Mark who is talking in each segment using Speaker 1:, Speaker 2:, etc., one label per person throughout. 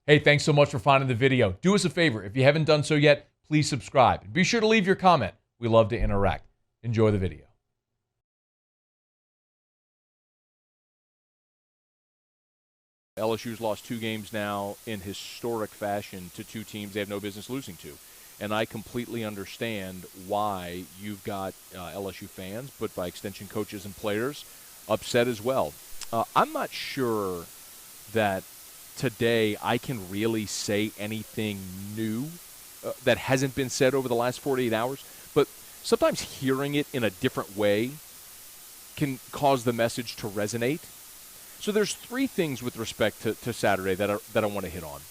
Speaker 1: Hey, thanks so much for finding the video. Do us a favor. If you haven't done so yet, please subscribe. Be sure to leave your comment. We love to interact. Enjoy the video.
Speaker 2: LSU's lost 2 games now in historic fashion to 2 teams they have no business losing to. And I completely understand why you've got LSU fans, but by extension coaches and players, upset as well. I'm not sure that today I can really say anything new that hasn't been said over the last 48 hours, but sometimes hearing it in a different way can cause the message to resonate. So there's 3 things with respect to Saturday that I want to hit on.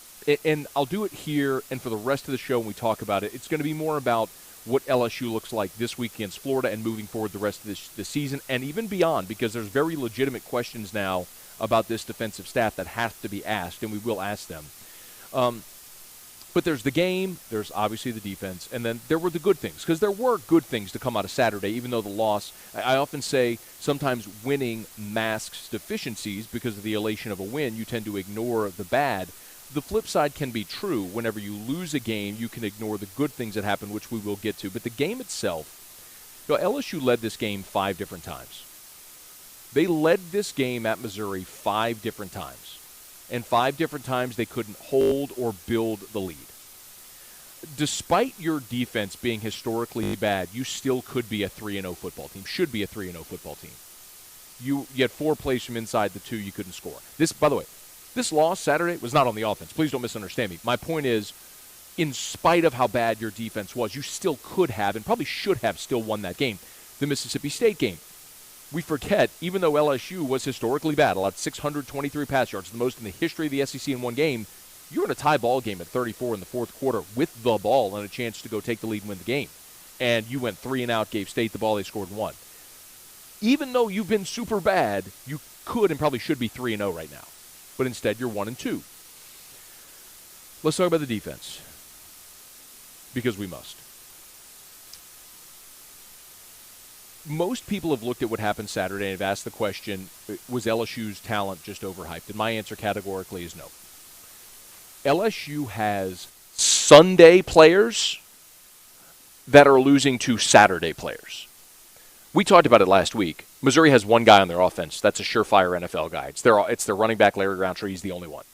Speaker 2: And I'll do it here, and for the rest of the show when we talk about it, it's going to be more about what LSU looks like this week against Florida and moving forward the rest of this season and even beyond, because there's very legitimate questions now about this defensive staff that have to be asked, and we will ask them. But there's the game, there's obviously the defense, and then there were the good things, because there were good things to come out of Saturday, even though the loss, I often say sometimes winning masks deficiencies because of the elation of a win. You tend to ignore the bad. The flip side can be true. Whenever you lose a game, you can ignore the good things that happen, which we will get to. But the game itself, LSU led this game 5 different times. They led this game at Missouri 5 different times. And 5 different times they couldn't hold or build the lead. Despite your defense being historically bad, you still could be a 3-0 football team, should be a 3-0 football team. You had 4 plays from inside the 2 you couldn't score. This, by the way, this loss Saturday was not on the offense. Please don't misunderstand me. My point is, in spite of how bad your defense was, you still could have and probably should have still won that game. The Mississippi State game. We forget, even though LSU was historically bad, allowed 623 pass yards, the most in the history of the SEC in one game, you're in a tie ball game at 34 in the fourth quarter with the ball and a chance to go take the lead and win the game. And you went 3 and out, gave State the ball, they scored 1. Even though you've been super bad, you could and probably should be 3-0 right now. But instead, you're 1-2. Let's talk about the defense, because we must. Most people have looked at what happened Saturday and have asked the question, was LSU's talent just overhyped? And my answer categorically is no. LSU has Sunday players that are losing to Saturday players. We talked about it last week. Missouri has 1 guy on their offense. That's a surefire NFL guy. It's their running back, Larry Rountree. He's the only one.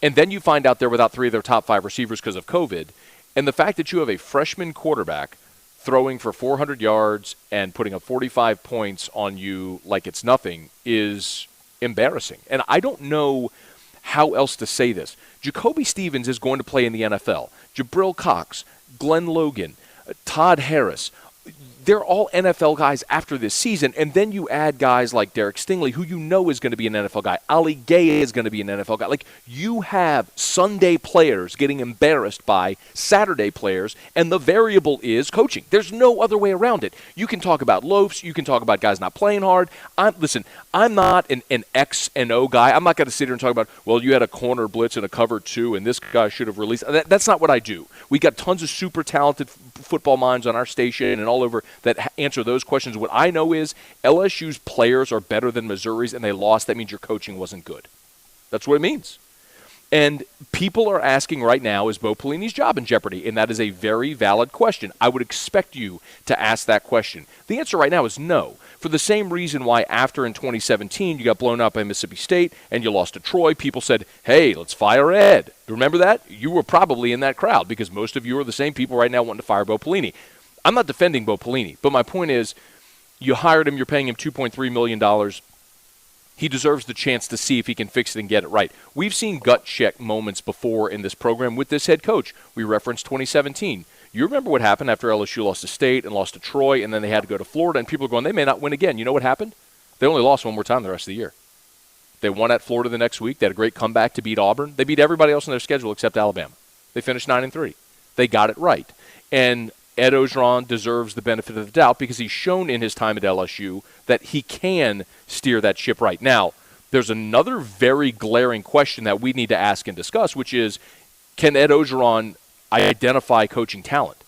Speaker 2: And then you find out they're without 3 of their top 5 receivers because of COVID. And the fact that you have a freshman quarterback throwing for 400 yards and putting up 45 points on you like it's nothing is embarrassing. And I don't know how else to say this. Jacoby Stevens is going to play in the NFL. Jabril Cox, Glenn Logan, Todd Harris, they're all NFL guys after this season, and then you add guys like Derek Stingley, who you know is going to be an NFL guy. Ali Gay is going to be an NFL guy. Like, you have Sunday players getting embarrassed by Saturday players, and the variable is coaching. There's no other way around it. You can talk about loafs. You can talk about guys not playing hard. I'm not an X and O guy. I'm not going to sit here and talk about, well, you had a corner blitz and a cover 2, and this guy should have released. That's not what I do. We got tons of super talented football minds on our station and all over that answer those questions. What I know is LSU's players are better than Missouri's, and they lost. That means your coaching wasn't good. That's what it means. And people are asking right now, is Bo Pelini's job in jeopardy? And that is a very valid question. I would expect you to ask that question. The answer right now is no, for the same reason why after in 2017 you got blown out by Mississippi State and you lost to Troy, people said, hey, let's fire Ed. Remember that? You were probably in that crowd because most of you are the same people right now wanting to fire Bo Pelini. I'm not defending Bo Pelini, but my point is you hired him, you're paying him $2.3 million. He deserves the chance to see if he can fix it and get it right. We've seen gut check moments before in this program with this head coach. We referenced 2017. You remember what happened after LSU lost to State and lost to Troy, and then they had to go to Florida, and people are going, they may not win again. You know what happened? They only lost 1 more time the rest of the year. They won at Florida the next week. They had a great comeback to beat Auburn. They beat everybody else on their schedule except Alabama. They finished 9-3. They got it right. And Ed Orgeron deserves the benefit of the doubt because he's shown in his time at LSU that he can steer that ship right. Now, there's another very glaring question that we need to ask and discuss, which is, can Ed Orgeron identify coaching talent?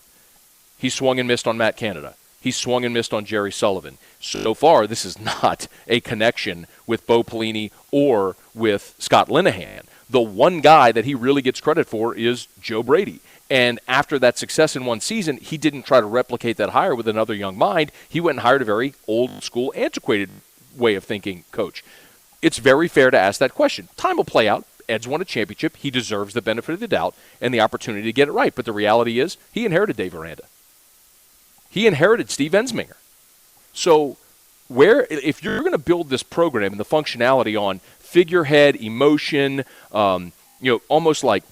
Speaker 2: He swung and missed on Matt Canada. He swung and missed on Jerry Sullivan. So far, this is not a connection with Bo Pelini or with Scott Linehan. The one guy that he really gets credit for is Joe Brady. And after that success in one season, he didn't try to replicate that hire with another young mind. He went and hired a very old school, antiquated way of thinking coach. It's very fair to ask that question. Time will play out. Ed's won a championship. He deserves the benefit of the doubt and the opportunity to get it right. But the reality is he inherited Dave Aranda. He inherited Steve Ensminger. So if you're going to build this program and the functionality on figurehead, emotion, almost like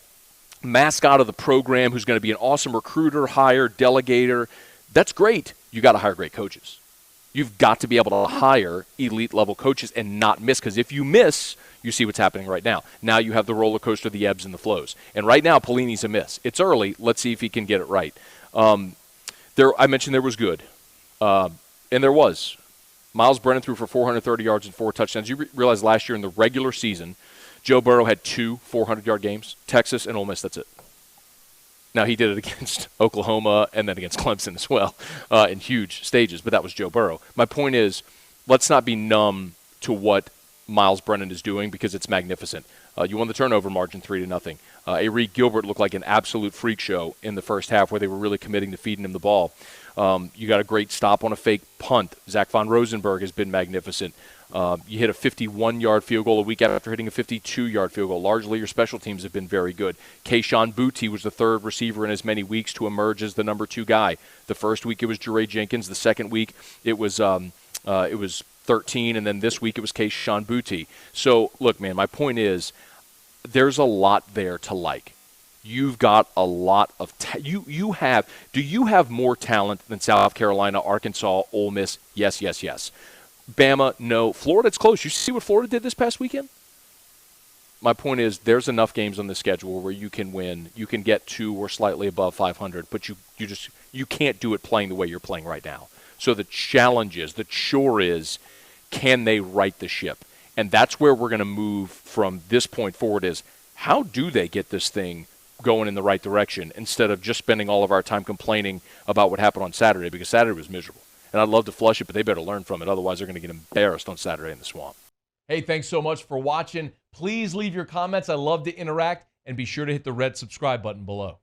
Speaker 2: mascot of the program who's going to be an awesome recruiter, hire, delegator, that's great. You got to hire great coaches. You've got to be able to hire elite-level coaches and not miss, because if you miss, you see what's happening right now. Now you have the roller coaster, the ebbs and the flows. And right now, Pelini's a miss. It's early. Let's see if he can get it right. I mentioned there was good, and there was. Myles Brennan threw for 430 yards and 4 touchdowns. You realize last year in the regular season, Joe Burrow had 2 400-yard games, Texas and Ole Miss, that's it. Now, he did it against Oklahoma and then against Clemson as well in huge stages, but that was Joe Burrow. My point is, let's not be numb to what Myles Brennan is doing because it's magnificent. You won the turnover margin 3-0. Ariq Gilbert looked like an absolute freak show in the first half where they were really committing to feeding him the ball. You got a great stop on a fake punt. Zach von Rosenberg has been magnificent. You hit a 51-yard field goal a week after hitting a 52-yard field goal. Largely, your special teams have been very good. Keyshawn Boutte was the third receiver in as many weeks to emerge as the number 2 guy. The first week it was Jeray Jenkins. The second week it was 13, and then this week it was Keyshawn Boutte. So, look, man, my point is there's a lot there to like. You've got a lot of do you have more talent than South Carolina, Arkansas, Ole Miss? Yes. Bama, no. Florida, it's close. You see what Florida did this past weekend? My point is there's enough games on the schedule where you can win. You can get to or slightly above 500, but you can't do it playing the way you're playing right now. So the chore is, can they right the ship? And that's where we're going to move from this point forward is, how do they get this thing going in the right direction instead of just spending all of our time complaining about what happened on Saturday, because Saturday was miserable. And I'd love to flush it, but they better learn from it. Otherwise, they're going to get embarrassed on Saturday in the Swamp.
Speaker 1: Hey, thanks so much for watching. Please leave your comments. I love to interact. And be sure to hit the red subscribe button below.